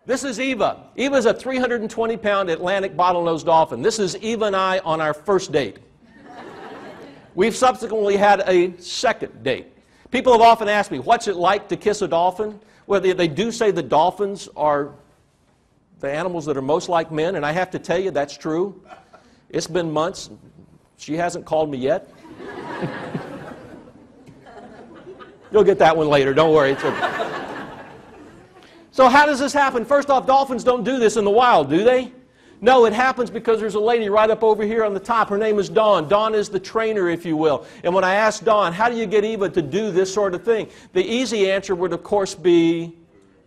This is Eva. Eva's a 320-pound Atlantic bottlenose dolphin. This is Eva and I on our first date. We've subsequently had a second date. People have often asked me, what's it like to kiss a dolphin? Well, they do say that dolphins are the animals that are most like men, and I have to tell you that's true. It's been months. She hasn't called me yet. You'll get that one later. Don't worry. It's okay. So how does this happen? First off, dolphins don't do this in the wild, do they? No, it happens because there's a lady right up over here on the top. Her name is Dawn. Dawn is the trainer, if you will. And when I asked Dawn, how do you get Eva to do this sort of thing? The easy answer would, of course, be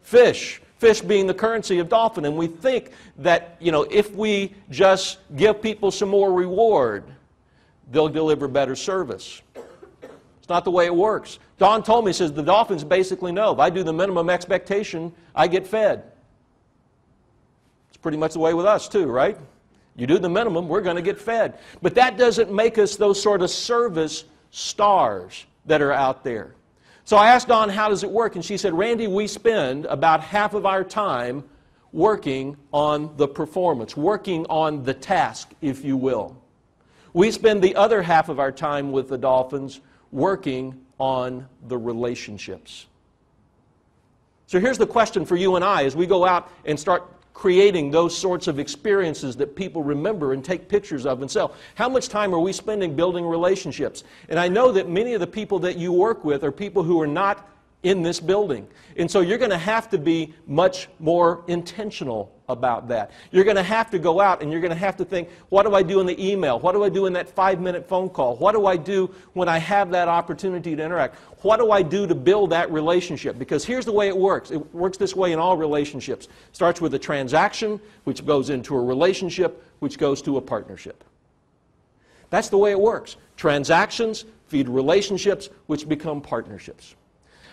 fish. Fish being the currency of dolphin. And we think that, if we just give people some more reward, they'll deliver better service. It's not the way it works. Dawn told me, says, the dolphins basically know. If I do the minimum expectation, I get fed. It's pretty much the way with us too, right? You do the minimum, we're going to get fed. But that doesn't make us those sort of service stars that are out there. So I asked Dawn, how does it work? And she said, Randy, we spend about half of our time working on the performance, working on the task, if you will. We spend the other half of our time with the dolphins working on the relationships. So here's the question for you and I as we go out and start creating those sorts of experiences that people remember and take pictures of and sell. How much time are we spending building relationships? And I know that many of the people that you work with are people who are not in this building. And so you're going to have to be much more intentional about that. You're going to have to go out and you're going to have to think, what do I do in the email? What do I do in that 5-minute phone call? What do I do when I have that opportunity to interact? What do I do to build that relationship? Because here's the way it works. It works this way in all relationships. It starts with a transaction, which goes into a relationship, which goes to a partnership. That's the way it works. Transactions feed relationships, which become partnerships.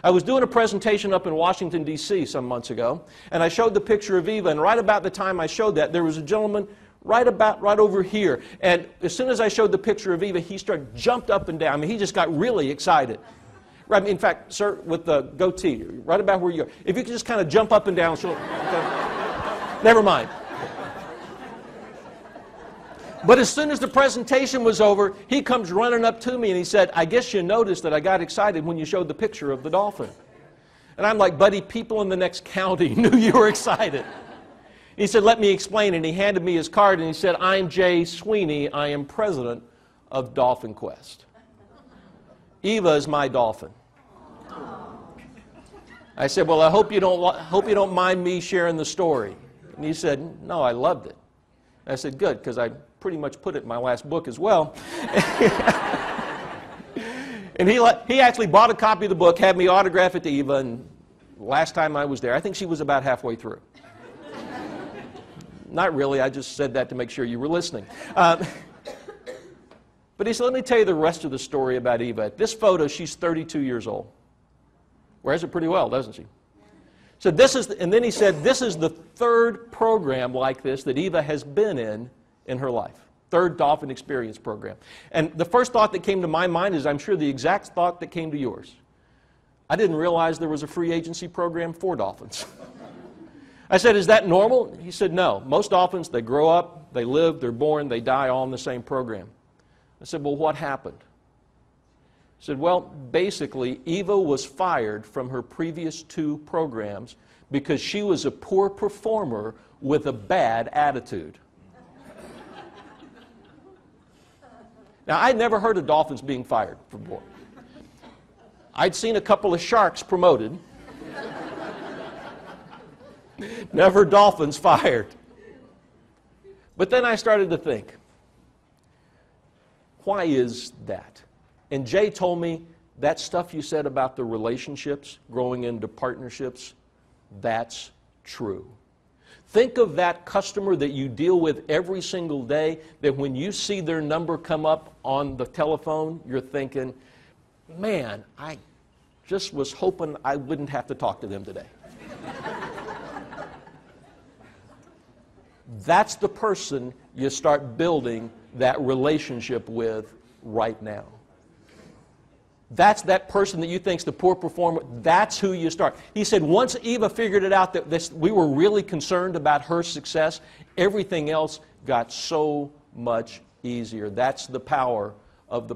I was doing a presentation up in Washington, D.C. some months ago, and I showed the picture of Eva, and right about the time I showed that, there was a gentleman right over here. And as soon as I showed the picture of Eva, he jumped up and down. I mean, he just got really excited. Right, in fact, sir, with the goatee, right about where you are. If you could just kind of jump up and down. Okay. Never mind. But as soon as the presentation was over, he comes running up to me and he said, I guess you noticed that I got excited when you showed the picture of the dolphin. And I'm like, buddy, people in the next county knew you were excited. He said, let me explain. And he handed me his card and he said, I'm Jay Sweeney. I am president of Dolphin Quest. Eva is my dolphin. I said, well, I hope you don't mind me sharing the story. And he said, no, I loved it. I said, good, because I pretty much put it in my last book as well. And he actually bought a copy of the book, had me autograph it to Eva, and last time I was there, I think she was about halfway through. Not really, I just said that to make sure you were listening. But he said, let me tell you the rest of the story about Eva. This photo, she's 32 years old. Wears it pretty well, doesn't she? So and then he said, this is the third program like this that Eva has been in her life. Third Dolphin Experience program. And the first thought that came to my mind is, I'm sure the exact thought that came to yours. I didn't realize there was a free agency program for dolphins. I said, is that normal? He said, no. Most dolphins, they grow up, they live, they're born, they die all in the same program. I said, well, what happened? He said, well, basically, Eva was fired from her previous 2 programs because she was a poor performer with a bad attitude. Now, I'd never heard of dolphins being fired before. I'd seen a couple of sharks promoted. Never dolphins fired. But then I started to think, why is that? And Jay told me, that stuff you said about the relationships, growing into partnerships, that's true. Think of that customer that you deal with every single day, that when you see their number come up on the telephone, you're thinking, man, I just was hoping I wouldn't have to talk to them today. That's the person you start building that relationship with right now. That's that person that you think's the poor performer. That's who you start. He said once Eva figured it out that we were really concerned about her success, everything else got so much easier. That's the power of the